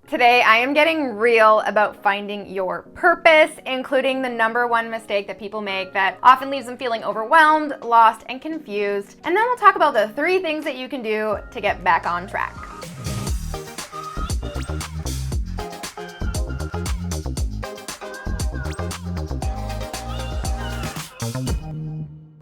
Today, I am getting real about finding your purpose, including the #1 mistake that people make that often leaves them feeling overwhelmed, lost, and confused. And then we'll talk about the 3 things that you can do to get back on track.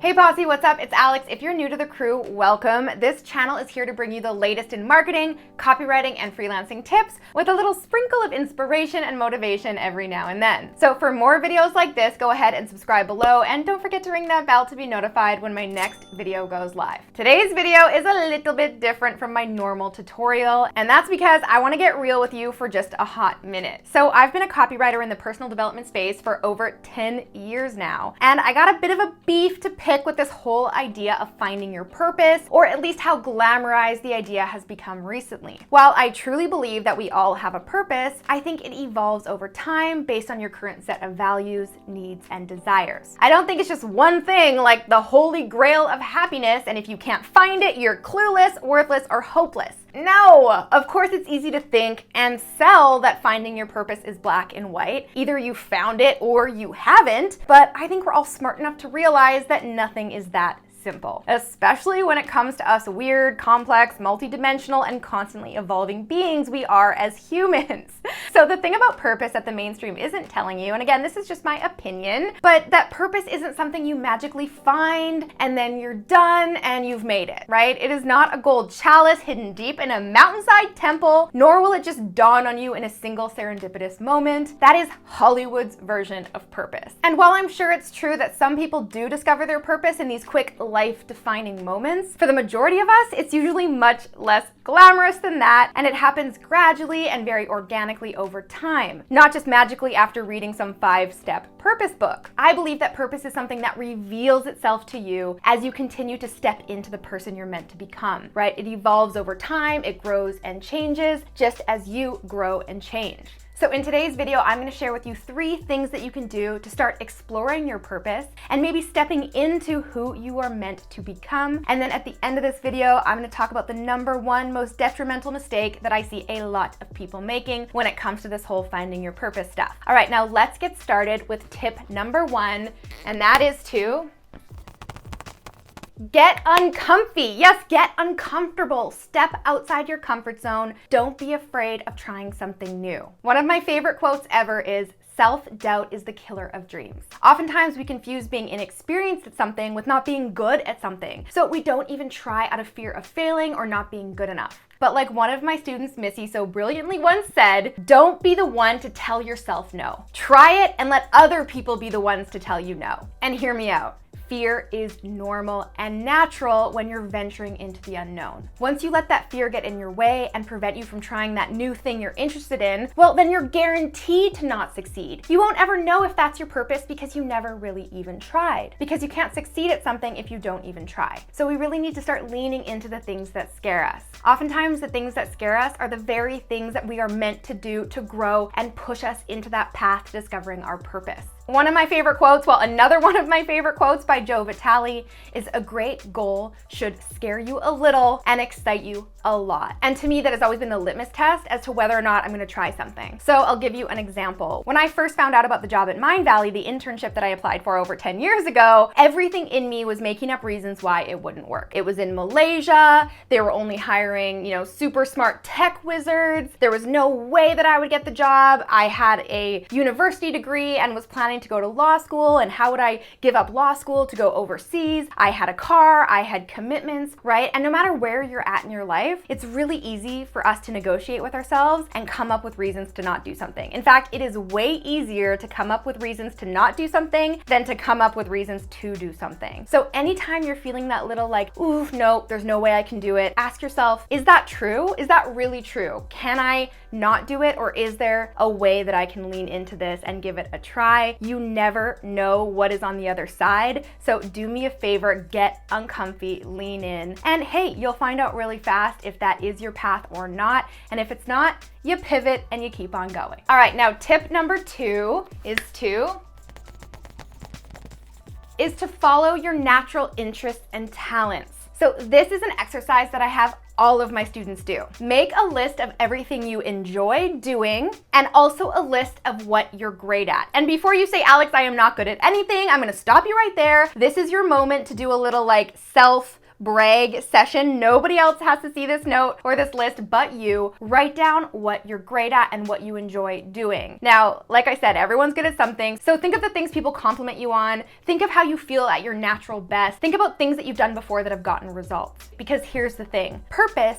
Hey Posse, what's up? It's Alex. If you're new to the crew, welcome. This channel is here to bring you the latest in marketing, copywriting, and freelancing tips with a little sprinkle of inspiration and motivation every now and then. So for more videos like this, go ahead and subscribe below, and don't forget to ring that bell to be notified when my next video goes live. Today's video is a little bit different from my normal tutorial, and that's because I want to get real with you for just a hot minute. So I've been a copywriter in the personal development space for over 10 years now, and I got a bit of a beef to pick with this whole idea of finding your purpose, or at least how glamorized the idea has become recently. While I truly believe that we all have a purpose, I think it evolves over time based on your current set of values, needs, and desires. I don't think it's just one thing like the holy grail of happiness, and if you can't find it, you're clueless, worthless, or hopeless. No! Of course it's easy to think and sell that finding your purpose is black and white. Either you found it or you haven't, but I think we're all smart enough to realize that nothing is that simple, especially when it comes to us weird, complex, multidimensional, and constantly evolving beings we are as humans. So the thing about purpose that the mainstream isn't telling you, and again, this is just my opinion, but that purpose isn't something you magically find and then you're done and you've made it, right? It is not a gold chalice hidden deep in a mountainside temple, nor will it just dawn on you in a single serendipitous moment. That is Hollywood's version of purpose. And while I'm sure it's true that some people do discover their purpose in these quick life-defining moments, for the majority of us, it's usually much less glamorous than that, and it happens gradually and very organically over time, not just magically after reading some 5-step purpose book. I believe that purpose is something that reveals itself to you as you continue to step into the person you're meant to become, right? It evolves over time, it grows and changes, just as you grow and change. So in today's video, I'm going to share with you 3 things that you can do to start exploring your purpose and maybe stepping into who you are meant to become. And then at the end of this video, I'm going to talk about the #1 most detrimental mistake that I see a lot of people making when it comes to this whole finding your purpose stuff. All right, now let's get started with tip #1, and that is to get uncomfy. Yes, get uncomfortable. Step outside your comfort zone. Don't be afraid of trying something new. One of my favorite quotes ever is, "Self-doubt is the killer of dreams." Oftentimes we confuse being inexperienced at something with not being good at something. So we don't even try out of fear of failing or not being good enough. But like one of my students, Missy, so brilliantly once said, don't be the one to tell yourself no. Try it and let other people be the ones to tell you no. And hear me out. Fear is normal and natural when you're venturing into the unknown. Once you let that fear get in your way and prevent you from trying that new thing you're interested in, well, then you're guaranteed to not succeed. You won't ever know if that's your purpose because you never really even tried. Because you can't succeed at something if you don't even try. So we really need to start leaning into the things that scare us. Oftentimes, the things that scare us are the very things that we are meant to do to grow and push us into that path to discovering our purpose. One of my favorite quotes, well, another one of my favorite quotes by Joe Vitale is, "A great goal should scare you a little and excite you a lot." And to me, that has always been the litmus test as to whether or not I'm gonna try something. So I'll give you an example. When I first found out about the job at Mindvalley, the internship that I applied for over 10 years ago, everything in me was making up reasons why it wouldn't work. It was in Malaysia, they were only hiring, super smart tech wizards. There was no way that I would get the job. I had a university degree and was planning to go to law school, and how would I give up law school to go overseas? I had a car, I had commitments, right? And no matter where you're at in your life, it's really easy for us to negotiate with ourselves and come up with reasons to not do something. In fact, it is way easier to come up with reasons to not do something than to come up with reasons to do something. So anytime you're feeling that little like, ooh, no, there's no way I can do it, ask yourself, is that true? Is that really true? Can I not do it, or is there a way that I can lean into this and give it a try? You never know what is on the other side. So do me a favor, get uncomfy, lean in, and hey, you'll find out really fast if that is your path or not. And if it's not, you pivot and you keep on going. All right, now tip #2 is to follow your natural interests and talents. So this is an exercise that I have all of my students do. Make a list of everything you enjoy doing and also a list of what you're great at. And before you say, Alex, I am not good at anything, I'm gonna stop you right there. This is your moment to do a little like self-brag session. Nobody else has to see this note or this list but you. Write down what you're great at and what you enjoy doing. Now, like I said, everyone's good at something. So think of the things people compliment you on. Think of how you feel at your natural best. Think about things that you've done before that have gotten results. Because here's the thing, purpose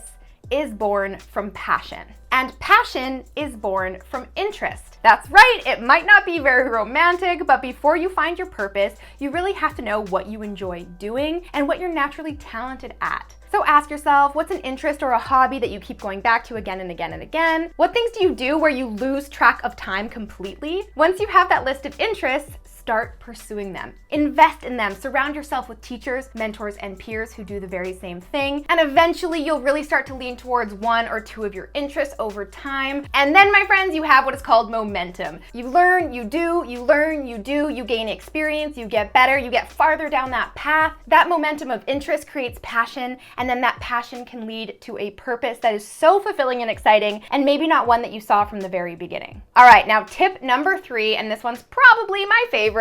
is born from passion. And passion is born from interest. That's right, it might not be very romantic, but before you find your purpose, you really have to know what you enjoy doing and what you're naturally talented at. So ask yourself, what's an interest or a hobby that you keep going back to again and again and again? What things do you do where you lose track of time completely? Once you have that list of interests, start pursuing them. Invest in them. Surround yourself with teachers, mentors, and peers who do the very same thing. And eventually you'll really start to lean towards one or two of your interests over time. And then, my friends, you have what is called momentum. You learn, you do, you learn, you do, you gain experience, you get better, you get farther down that path. That momentum of interest creates passion, and then that passion can lead to a purpose that is so fulfilling and exciting, and maybe not one that you saw from the very beginning. All right, now tip number 3, and this one's probably my favorite,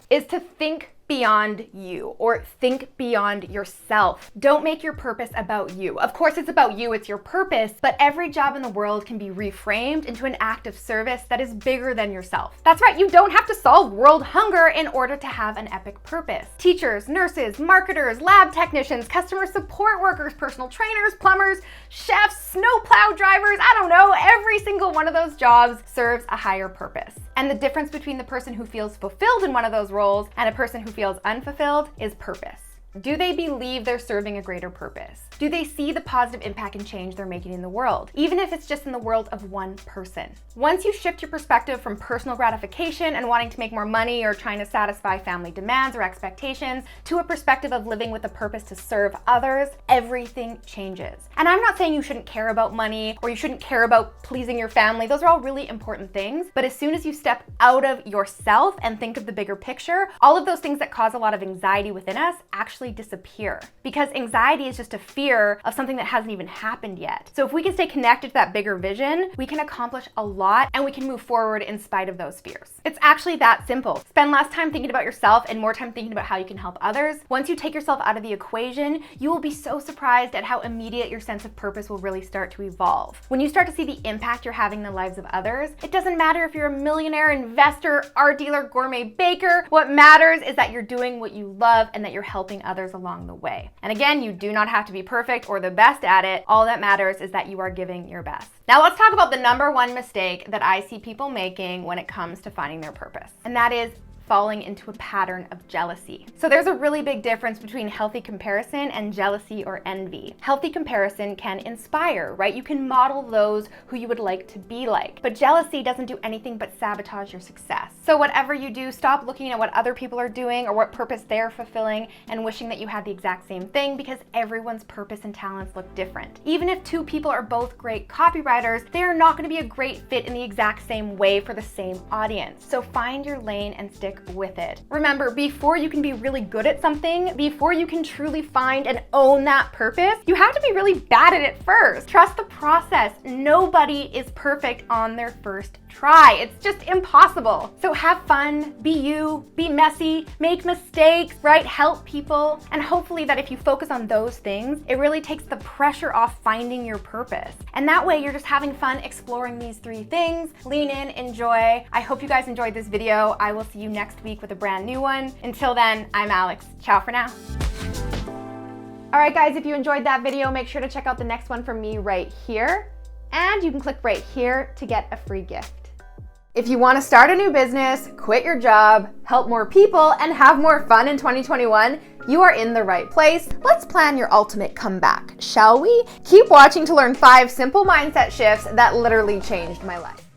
is to think beyond you, or think beyond yourself. Don't make your purpose about you. Of course, it's about you, it's your purpose, but every job in the world can be reframed into an act of service that is bigger than yourself. That's right, you don't have to solve world hunger in order to have an epic purpose. Teachers, nurses, marketers, lab technicians, customer support workers, personal trainers, plumbers, chefs, snowplow drivers, I don't know, every single one of those jobs serves a higher purpose. And the difference between the person who feels fulfilled in one of those roles and a person who feels unfulfilled is purpose. Do they believe they're serving a greater purpose? Do they see the positive impact and change they're making in the world, even if it's just in the world of one person? Once you shift your perspective from personal gratification and wanting to make more money or trying to satisfy family demands or expectations to a perspective of living with a purpose to serve others, everything changes. And I'm not saying you shouldn't care about money or you shouldn't care about pleasing your family. Those are all really important things. But as soon as you step out of yourself and think of the bigger picture, all of those things that cause a lot of anxiety within us actually disappear, because anxiety is just a fear of something that hasn't even happened yet. So if we can stay connected to that bigger vision, we can accomplish a lot and we can move forward in spite of those fears. It's actually that simple. Spend less time thinking about yourself and more time thinking about how you can help others. Once you take yourself out of the equation, you will be so surprised at how immediate your sense of purpose will really start to evolve. When you start to see the impact you're having in the lives of others, it doesn't matter if you're a millionaire, investor, art dealer, gourmet baker. What matters is that you're doing what you love and that you're helping others along the way. And again, you do not have to be perfect or the best at it. All that matters is that you are giving your best. Now let's talk about the number one mistake that I see people making when it comes to finding their purpose. And that is falling into a pattern of jealousy. So there's a really big difference between healthy comparison and jealousy or envy. Healthy comparison can inspire, right? You can model those who you would like to be like. But jealousy doesn't do anything but sabotage your success. So whatever you do, stop looking at what other people are doing or what purpose they're fulfilling and wishing that you had the exact same thing, because everyone's purpose and talents look different. Even if two people are both great copywriters, they are not going to be a great fit in the exact same way for the same audience. So find your lane and stick with it. Remember, before you can be really good at something, before you can truly find and own that purpose, you have to be really bad at it first. Trust the process. Nobody is perfect on their first try. It's just impossible. So have fun, be you, be messy, make mistakes, right? Help people. And hopefully that if you focus on those things, it really takes the pressure off finding your purpose. And that way you're just having fun exploring these 3 things. Lean in, enjoy. I hope you guys enjoyed this video. I will see you next week with a brand new one. Until then, I'm Alex. Ciao for now. All right, guys, if you enjoyed that video, make sure to check out the next one from me right here. And you can click right here to get a free gift. If you want to start a new business, quit your job, help more people, and have more fun in 2021, you are in the right place. Let's plan your ultimate comeback, shall we? Keep watching to learn 5 simple mindset shifts that literally changed my life.